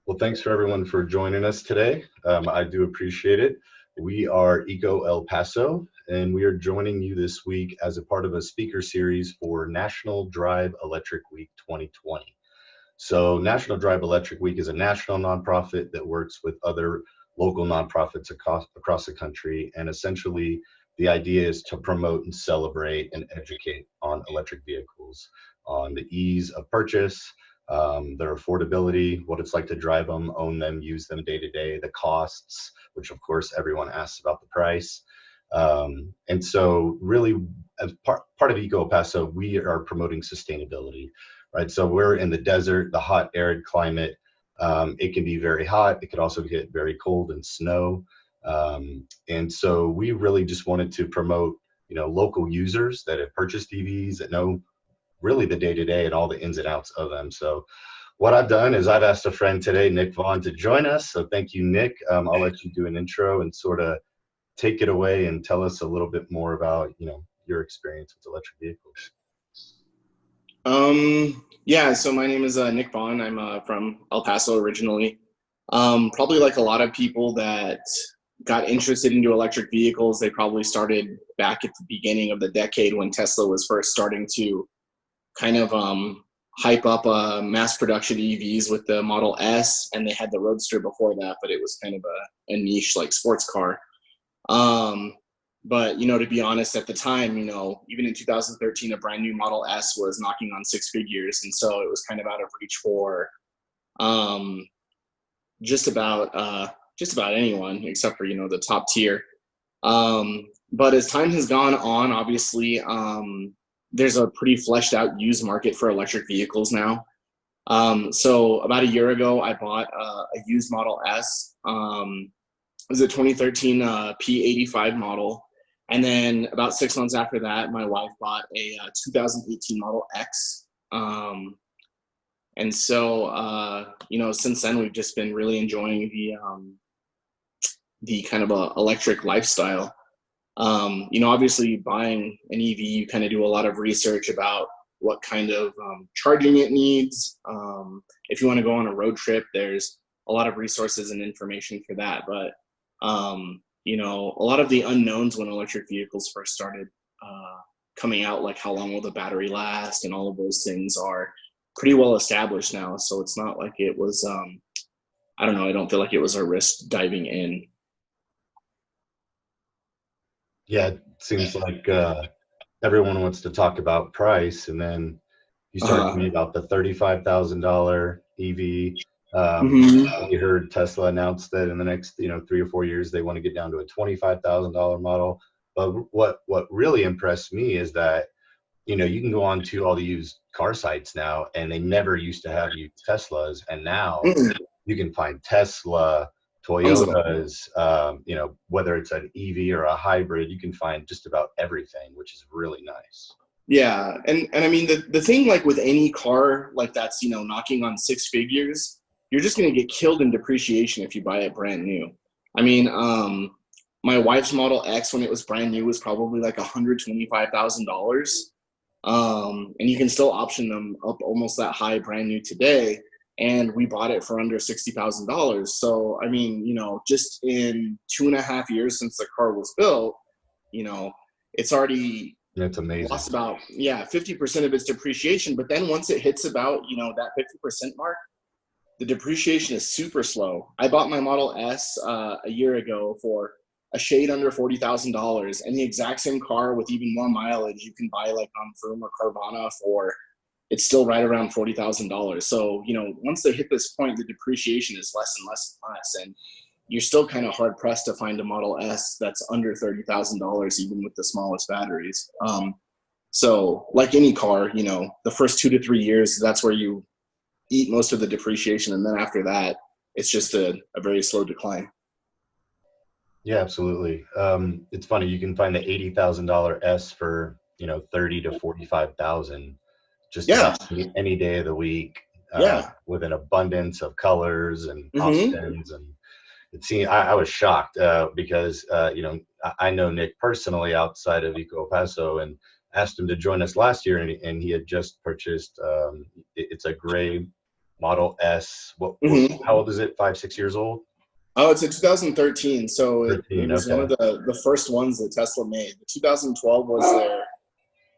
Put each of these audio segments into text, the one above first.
Well, thanks for everyone for joining us today. I do appreciate it. We are Eco El Paso, and we are joining you this week as a part of a speaker series for National Drive Electric Week 2020. So, National Drive Electric Week is a national nonprofit that works with other local nonprofits across the country. And essentially, the idea is to promote and celebrate and educate on electric vehicles, on the ease of purchase, their affordability, what it's like to drive them, own them, use them day to day, the costs, which of course everyone asks about the price. And so, really, as part of Eco El Paso, we are promoting sustainability, right? So we're in the desert, the hot, arid climate. It can be very hot. It could also get very cold and snow. And so we really just wanted to promote, local users that have purchased EVs that know really the day to day and all the ins and outs of them. So what I've done is I've asked a friend today, Nick Vaughn, to join us. So thank you, Nick. I'll let you do an intro and sort of take it away and tell us a little bit more about, your experience with electric vehicles. Yeah, so my name is Nick Vaughn. I'm from El Paso originally. Probably like a lot of people that got interested into electric vehicles, they probably started back at the beginning of the decade when Tesla was first starting to kind of hype up mass production EVs with the Model S, and they had the Roadster before that, but it was kind of a niche like sports car. But, to be honest, at the time, even in 2013, a brand new Model S was knocking on six figures. And so it was kind of out of reach for um, just about anyone except for, the top tier. But as time has gone on, obviously, there's a pretty fleshed out used market for electric vehicles now. So about a year ago, I bought a used Model S. It was a 2013 P85 model. And then about 6 months after that, my wife bought a 2018 Model X. And so, since then, we've just been really enjoying the kind of electric lifestyle. Obviously, buying an EV, you kind of do a lot of research about what kind of charging it needs. If you want to go on a road trip, there's a lot of resources and information for that. But a lot of the unknowns when electric vehicles first started coming out, like how long will the battery last and all of those things, are pretty well established now. So it's not like it was, I don't feel like it was a risk diving in. Yeah, it seems like everyone wants to talk about price, and then you start to me about the $35,000 EV. We heard Tesla announce that in the next 3 or 4 years they want to get down to a $25,000 model. But what really impressed me is that you can go on to all the used car sites now, and they never used to have used Teslas, and now you can find Tesla, Toyotas, whether it's an EV or a hybrid, you can find just about everything, which is really nice. Yeah, and I mean the thing, like with any car like that's knocking on six figures, you're just going to get killed in depreciation if you buy it brand new. I mean, my wife's Model X when it was brand new was probably like $125,000, and you can still option them up almost that high brand new today. And we bought it for under $60,000. So I mean, just in 2.5 years since the car was built, it's already amazing. Lost about 50% of its depreciation. But then once it hits about that 50% mark, the depreciation is super slow. I bought my Model S a year ago for a shade under $40,000, and the exact same car with even more mileage you can buy like on Vroom or Carvana for, it's still right around $40,000. So once they hit this point, the depreciation is less and less and less, and you're still kind of hard pressed to find a Model S that's under $30,000, even with the smallest batteries. So like any car, the first 2 to 3 years, that's where you eat most of the depreciation. And then after that, it's just a very slow decline. Yeah, absolutely. It's funny, you can find the $80,000 S for, 30 to 45,000 just about any day of the week, with an abundance of colors and options. And it seemed, I was shocked because, I know Nick personally outside of Eco El Paso, and asked him to join us last year, and he had just purchased, it's a gray Model S. Mhm. How old is it? 5, 6 years old? Oh, it's a 2013. So it 13. was one Okay. of the first ones that Tesla made. The 2012 was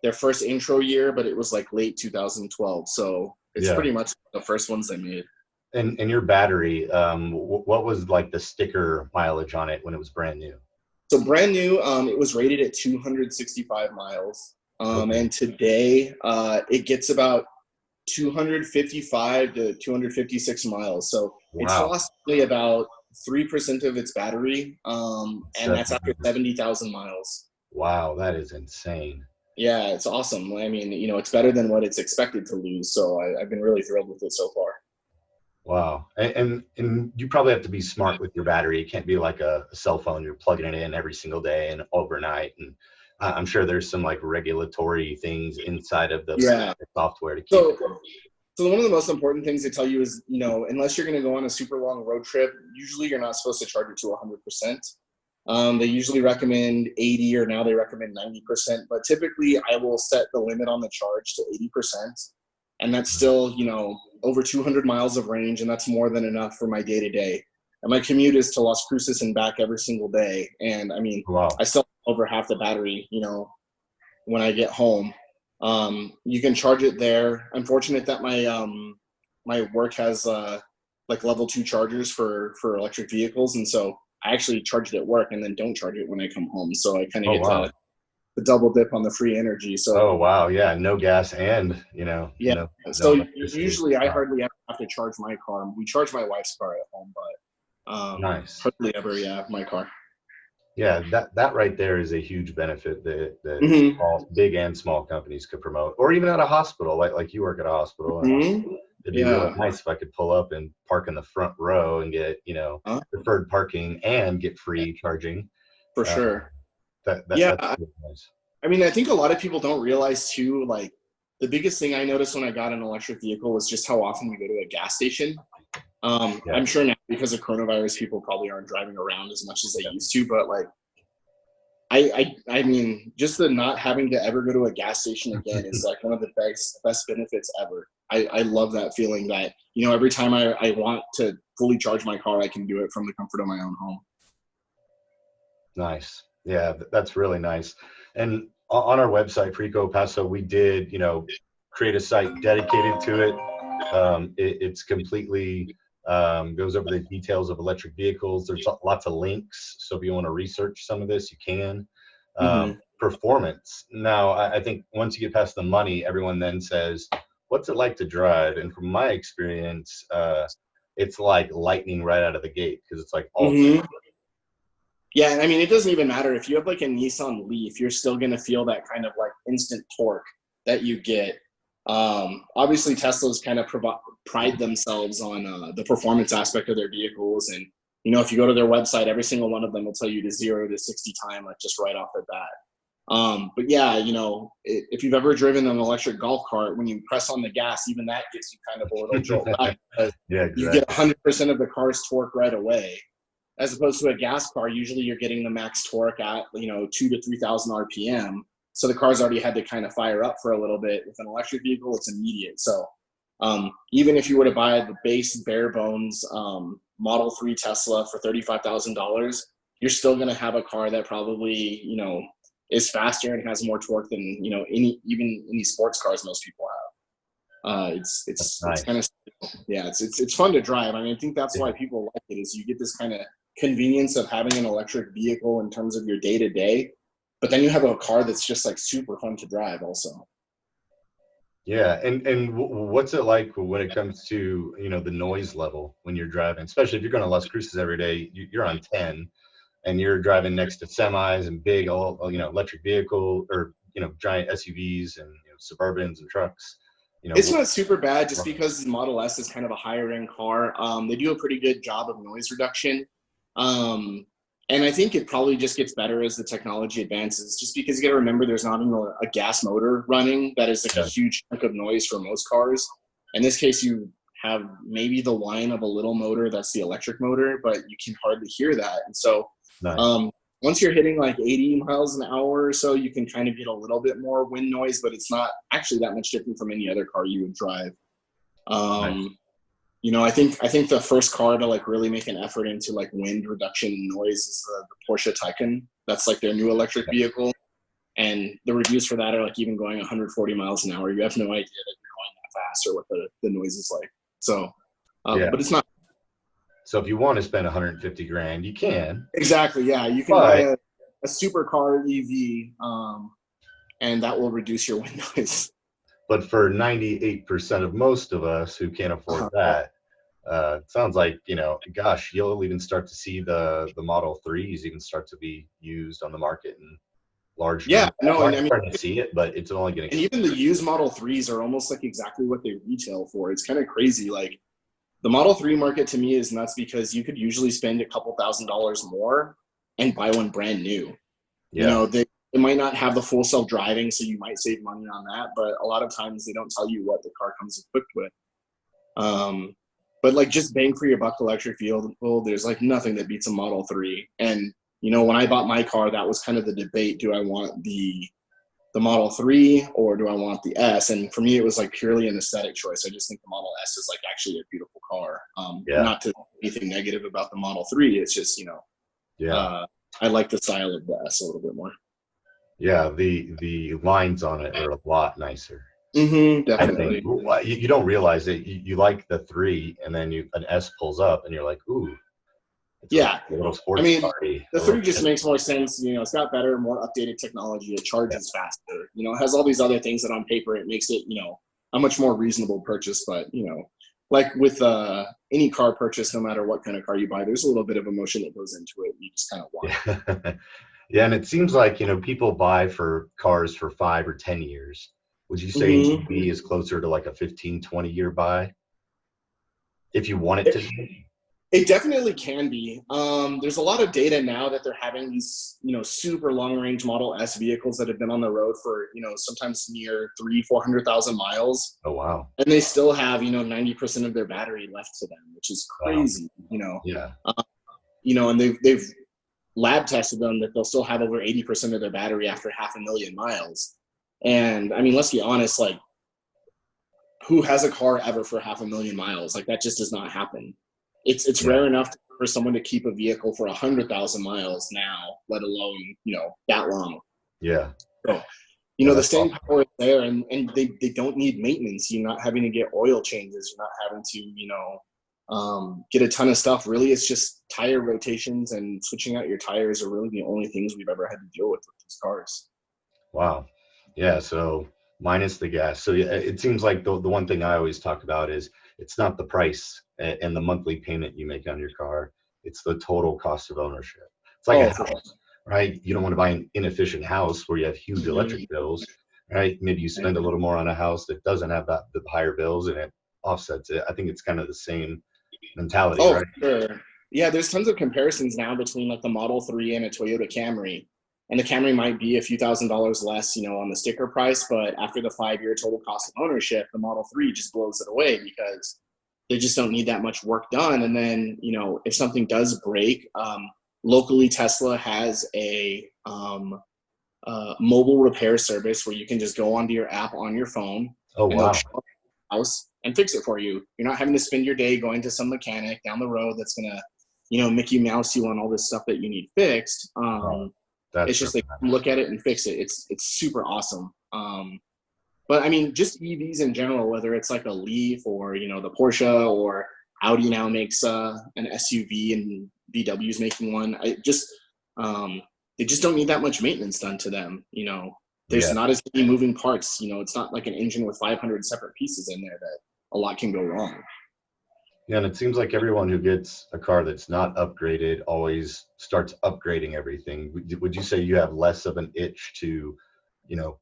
their first intro year, but it was like late 2012. So it's Yeah. pretty much the first ones they made. And your battery, what was like the sticker mileage on it when it was brand new? So brand new, it was rated at 265 miles. Okay. And today it gets about 255 to 256 miles. So it's Wow. lost really about 3% of its battery. And that's after Definitely. 70,000 miles. Wow, that is insane. Yeah, it's awesome. I mean, it's better than what it's expected to lose. So I've been really thrilled with it so far. Wow. And you probably have to be smart with your battery. It can't be like a cell phone. You're plugging it in every single day and overnight. And I'm sure there's some like regulatory things inside of the Yeah. software to keep it. So one of the most important things they tell you is, unless you're going to go on a super long road trip, usually you're not supposed to charge it to 100%. They usually recommend 80, or now they recommend 90%. But typically I will set the limit on the charge to 80%. And that's still, over 200 miles of range. And that's more than enough for my day to day. And my commute is to Las Cruces and back every single day. And I mean, Wow. I still have over half the battery, when I get home. You can charge it there. I'm fortunate that my work has like level 2 chargers for electric vehicles, and so I actually charge it at work and then don't charge it when I come home. So I kind of Oh, get wow. the double dip on the free energy. So Oh, wow. Yeah. No gas and, yeah. no So electricity. usually I Wow. hardly ever have to charge my car. We charge my wife's car at home, but Nice. hardly ever, yeah, my car. Yeah, that right there is a huge benefit that Mm-hmm. big and small companies could promote, or even at a hospital, like you work at a hospital, and Mm-hmm. it'd be really Yeah. nice if I could pull up and park in the front row and get Uh, deferred parking and get free charging. for Uh, sure. that's Yeah. really nice. I mean, I think a lot of people don't realize too, like the biggest thing I noticed when I got an electric vehicle was just how often we go to a gas station. Yeah, I'm sure now because of coronavirus, people probably aren't driving around as much as they used to, but like, I mean, just the not having to ever go to a gas station again is like one of the best benefits ever. I love that feeling that, every time I want to fully charge my car, I can do it from the comfort of my own home. nice. Yeah, that's really nice. And on our website, Frico Paso, we did create a site dedicated to it. It's completely goes over the details of electric vehicles. There's lots of links, so if you want to research some of this, you can. Mm-hmm. Performance. Now, I think once you get past the money, everyone then says, "What's it like to drive?" And from my experience, it's like lightning right out of the gate because it's like all. Mm-hmm. Yeah, and I mean, it doesn't even matter if you have like a Nissan Leaf, you're still going to feel that kind of like instant torque that you get. Obviously, Teslas kind of pride themselves on the performance aspect of their vehicles, and if you go to their website, every single one of them will tell you the 0 to 60 time, like just right off the bat. But yeah, if you've ever driven an electric golf cart, when you press on the gas, even that gives you kind of a little jolt back because Yeah, you exactly. get 100% of the car's torque right away. As opposed to a gas car, usually you're getting the max torque at 2 to 3,000 RPM. So the car's already had to kind of fire up for a little bit. With an electric vehicle, it's immediate. So even if you were to buy the base bare bones Model 3 Tesla for $35,000, you're still going to have a car that probably is faster and has more torque than any sports cars most people have. It's Nice. kind of, yeah, it's fun to drive. I mean, I think that's why people like it, is you get this kind of convenience of having an electric vehicle in terms of your day to day, but then you have a car that's just like super fun to drive also. Yeah, and what's it like when it comes to the noise level when you're driving, especially if you're going to Las Cruces every day, you're on 10 and you're driving next to semis and big electric vehicle, or giant SUVs and Suburbans and trucks. It's not super bad just because the Model S is kind of a higher end car. They do a pretty good job of noise reduction. And I think it probably just gets better as the technology advances, just because you got to remember there's not even a gas motor running. That is like a huge chunk of noise for most cars. In this case, you have maybe the whine of a little motor, that's the electric motor, but you can hardly hear that. And so Nice. once you're hitting like 80 miles an hour or so, you can kind of get a little bit more wind noise, but it's not actually that much different from any other car you would drive. Nice. I think the first car to like really make an effort into like wind reduction and noise is the Porsche Taycan. That's like their new electric vehicle, and the reviews for that are like even going 140 miles an hour. You have no idea that you're going that fast or what the noise is like. So, Yeah. but it's not. So if you want to spend 150 grand, you can. Exactly. Yeah, you can buy a supercar EV, and that will reduce your wind noise. But for 98% of most of us who can't afford that, it sounds like, gosh, you'll even start to see the Model 3s even start to be used on the market in large Yeah, numbers. no, I'm and I mean, starting to see it, but it's only going to. And even the used Model 3s are almost like exactly what they retail for. It's kind of crazy. Like the Model 3 market to me is nuts because you could usually spend a couple $1,000s more and buy one brand new. Yeah. They might not have the full self-driving, so you might save money on that, but a lot of times they don't tell you what the car comes equipped with. But like just bang for your buck electric vehicle, there's like nothing that beats a Model 3. And when I bought my car, that was kind of the debate. Do I want the Model 3 or do I want the S? And for me, it was like purely an aesthetic choice. I just think the Model S is like actually a beautiful car. Not to anything negative about the Model 3. It's just, I like the style of the S a little bit more. Yeah, the lines on it are a lot nicer. Definitely. I think you don't realize it. You like the 3, and then an S pulls up, and you're like, ooh. Yeah. A little sports party. The 3 just makes more sense. It's got better, more updated technology. It charges faster. It has all these other things that on paper it makes it, a much more reasonable purchase. But, like with any car purchase, no matter what kind of car you buy, there's a little bit of emotion that goes into it. You just kind of want it. Yeah, and it seems like, people buy for cars for 5 or 10 years. Would you say an EV is closer to like a 15, 20-year buy? If you want it to be? It definitely can be. There's a lot of data now that they're having these, super long-range Model S vehicles that have been on the road for, sometimes near 300,000-400,000 miles. Oh, wow. And they still have, 90% of their battery left to them, which is crazy, Yeah. And they've lab tested them that they'll still have over 80% of their battery after 500,000 miles. And I mean, let's be honest, like, who has a car ever for 500,000 miles? Like, that just does not happen. It's rare enough for someone to keep a vehicle for 100,000 miles now, let alone, that long. Yeah. So, the staying power is there, and they don't need maintenance. You're not having to get oil changes. You're not having to, get a ton of stuff. Really, it's just tire rotations and switching out your tires are really the only things we've ever had to deal with these cars. Wow. Yeah. So minus the gas. So it seems like the one thing I always talk about is it's not the price and the monthly payment you make on your car. It's the total cost of ownership. It's like a house, right? You don't want to buy an inefficient house where you have huge electric bills, right? Maybe you spend a little more on a house that doesn't have the higher bills and it offsets it. I think it's kind of the same mentality, right? Sure. Yeah, there's tons of comparisons now between like the Model 3 and a Toyota Camry. And the Camry might be a few $1,000s less, on the sticker price, but after the 5-year total cost of ownership, the Model 3 just blows it away because they just don't need that much work done. And then, if something does break, locally Tesla has a mobile repair service where you can just go onto your app on your phone. Oh, and wow. they'll show up at your house and fix it for you. You're not having to spend your day going to some mechanic down the road that's going to, Mickey Mouse you on all this stuff that you need fixed. It's just like look at it and fix it. It's super awesome. But I mean, just EVs in general, whether it's like a Leaf or the Porsche or Audi now makes an SUV and VW's making one. They just don't need that much maintenance done to them. There's not as many moving parts. It's not like an engine with 500 separate pieces in there that a lot can go wrong. Yeah, and it seems like everyone who gets a car that's not upgraded always starts upgrading everything. Would you say you have less of an itch to,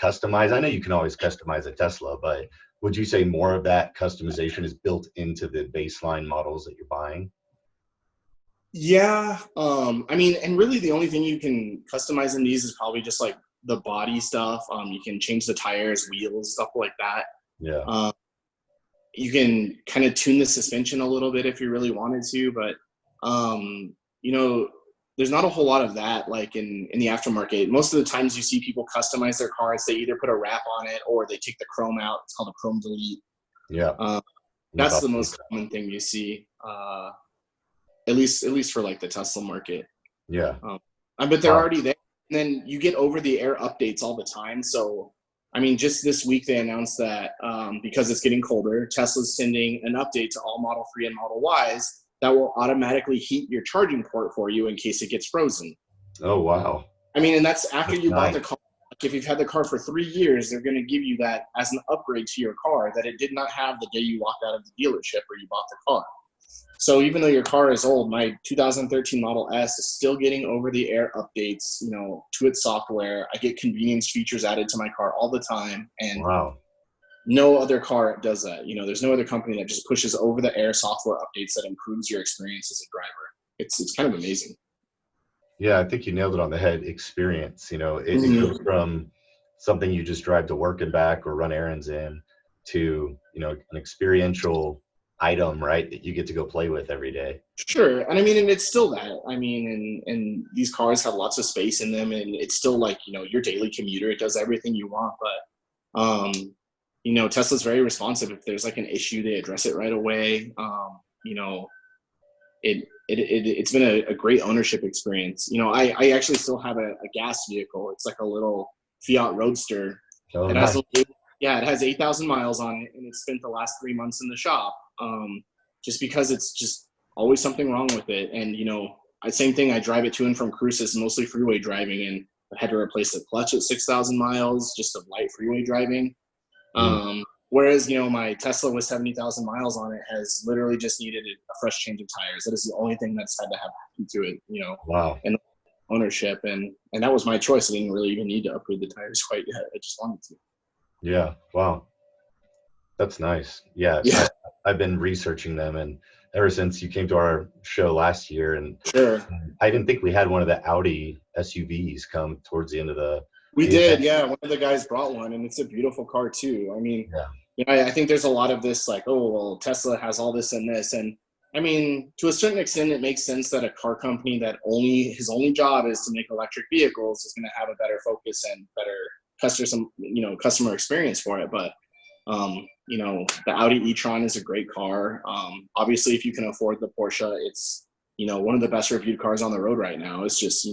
customize? I know you can always customize a Tesla, but would you say more of that customization is built into the baseline models that you're buying? Yeah. I mean, and really the only thing you can customize in these is probably just like the body stuff. You can change the tires, wheels, stuff like that. Yeah. You can kind of tune the suspension a little bit if you really wanted to, but there's not a whole lot of that like in the aftermarket. Most of the times you see people customize their cars, they either put a wrap on it or they take the chrome out. It's called a chrome delete. Yeah. That's the most common thing you see, at least for like the Tesla market. Yeah. But they're already there. And then you get over the air updates all the time. So, I mean, just this week they announced that because it's getting colder, Tesla's sending an update to all Model 3 and Model Ys that will automatically heat your charging port for you in case it gets frozen. Oh, wow. I mean, and that's after you bought the nice. car. Like if you've had the car for 3 years, they're going to give you that as an upgrade to your car that it did not have the day you walked out of the dealership or you bought the car. So even though your car is old, my 2013 Model S is still getting over-the-air updates, to its software. I get convenience features added to my car all the time, and Wow. no other car does that. There's no other company that just pushes over-the-air software updates that improves your experience as a driver. It's kind of amazing. Yeah, I think you nailed it on the head. Experience, it goes from something you just drive to work and back or run errands in to, an experiential item, right, that you get to go play with every day. Sure. And I mean, and it's still that. I mean, and these cars have lots of space in them, and it's still like, your daily commuter. It does everything you want. But, Tesla's very responsive. If there's like an issue, they address it right away. It's been a great ownership experience. I actually still have a gas vehicle. It's like a little Fiat Roadster. Oh, it nice. has 8,000 miles on it, and it's spent the last 3 months in the shop. Just because it's just always something wrong with it. And, same thing, I drive it to and from cruises, mostly freeway driving, and I had to replace the clutch at 6,000 miles just of light freeway driving. Whereas, my Tesla with 70,000 miles on it has literally just needed a fresh change of tires. That is the only thing that's had to happen to it, Wow. And ownership. And that was my choice. I didn't really even need to upgrade the tires quite yet. I just wanted to. Yeah. Wow. That's nice. Yeah. I've been researching them, and ever since you came to our show last year, and sure. I didn't think we had one of the Audi SUVs come towards the end of the. We did, yeah. One of the guys brought one, and it's a beautiful car too. I mean, I think there's a lot of this like, oh, well, Tesla has all this and this, and I mean, to a certain extent, it makes sense that a car company that his only job is to make electric vehicles is going to have a better focus and better customer experience for it. But the Audi e-tron is a great car. Obviously, if you can afford the Porsche, it's one of the best reviewed cars on the road right now. It's just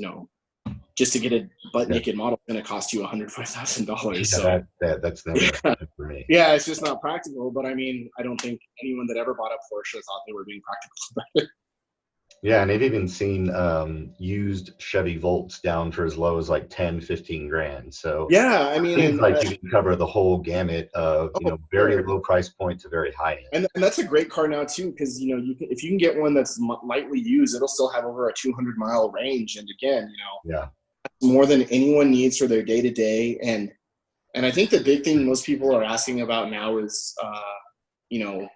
just to get a butt naked model is going to cost you $105,000. So that's never for me. Yeah, it's just not practical. But I mean, I don't think anyone that ever bought a Porsche thought they were being practical about it. Yeah, and I've even seen used Chevy Volts down for as low as like 10, 15 grand. So yeah, I mean, you can cover the whole gamut of very low price point to very high end. And that's a great car now too, because if you can get one that's lightly used, it'll still have over a 200-mile range. And again, more than anyone needs for their day to day. And I think the big thing most people are asking about now is,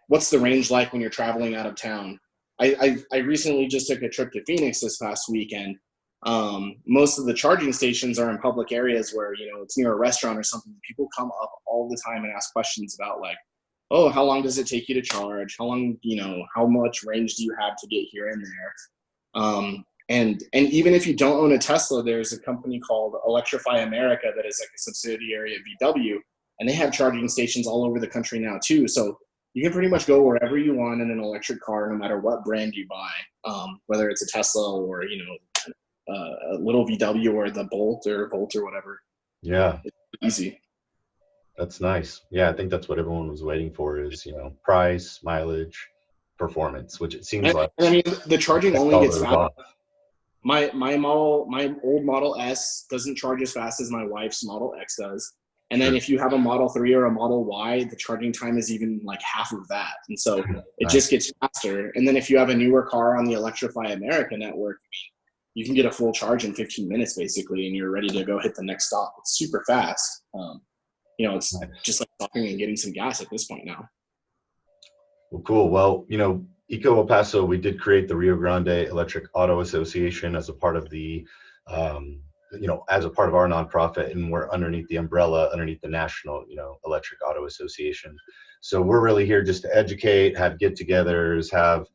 what's the range like when you're traveling out of town? I recently just took a trip to Phoenix this past weekend. Most of the charging stations are in public areas where, it's near a restaurant or something. People come up all the time and ask questions about like, oh, how long does it take you to charge? How long, how much range do you have to get here and there? And even if you don't own a Tesla, there's a company called Electrify America that is like a subsidiary of VW, and they have charging stations all over the country now too. So you can pretty much go wherever you want in an electric car, no matter what brand you buy, whether it's a Tesla or, a little VW or the Volt or whatever. Yeah. It's easy. That's nice. Yeah, I think that's what everyone was waiting for is, price, mileage, performance, which it seems like. And I mean, the charging only gets faster. My old Model S doesn't charge as fast as my wife's Model X does. And then if you have a Model 3 or a Model Y, the charging time is even like half of that. And so it just gets faster. And then if you have a newer car on the Electrify America network, you can get a full charge in 15 minutes basically, and you're ready to go hit the next stop. It's super fast. It's just like stopping and getting some gas at this point now. Well, cool. Well, Eco El Paso, we did create the Rio Grande Electric Auto Association as a part of the as a part of our nonprofit, and we're underneath the umbrella, underneath the National, Electric Auto Association. So we're really here just to educate, have get-togethers, have,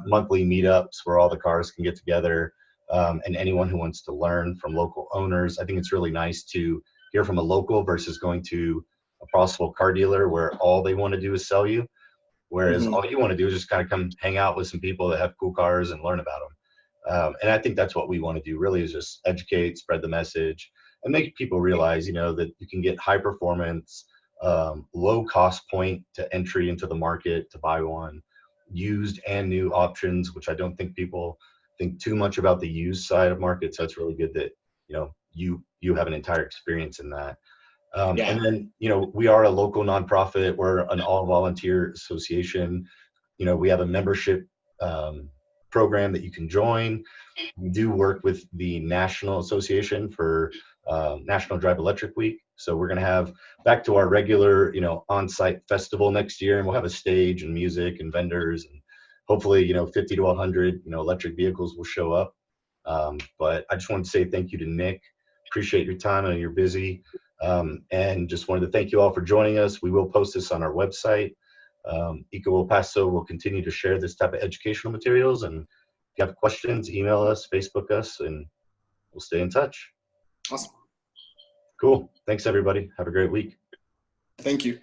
monthly meetups where all the cars can get together, and anyone who wants to learn from local owners. I think it's really nice to hear from a local versus going to a possible car dealer where all they want to do is sell you. Whereas Mhm. all you want to do is just kind of come hang out with some people that have cool cars and learn about them. And I think that's what we want to do really, is just educate, spread the message, and make people realize, that you can get high performance, low cost point to entry into the market to buy one, used and new options, which I don't think people think too much about the used side of market. So it's really good that, you have an entire experience in that. Yeah. And then, we are a local nonprofit. We're an all volunteer association. We have a membership program that you can join. We do work with the National Association for National Drive Electric Week. So we're going to have back to our regular, on-site festival next year, and we'll have a stage and music and vendors, and hopefully, 50 to 100, electric vehicles will show up. But I just wanted to say thank you to Nick. Appreciate your time. I know you're busy. And just wanted to thank you all for joining us. We will post this on our website. Eco El Paso will continue to share this type of educational materials. And if you have questions, email us, Facebook us, and we'll stay in touch. Awesome. Cool. Thanks, everybody. Have a great week. Thank you.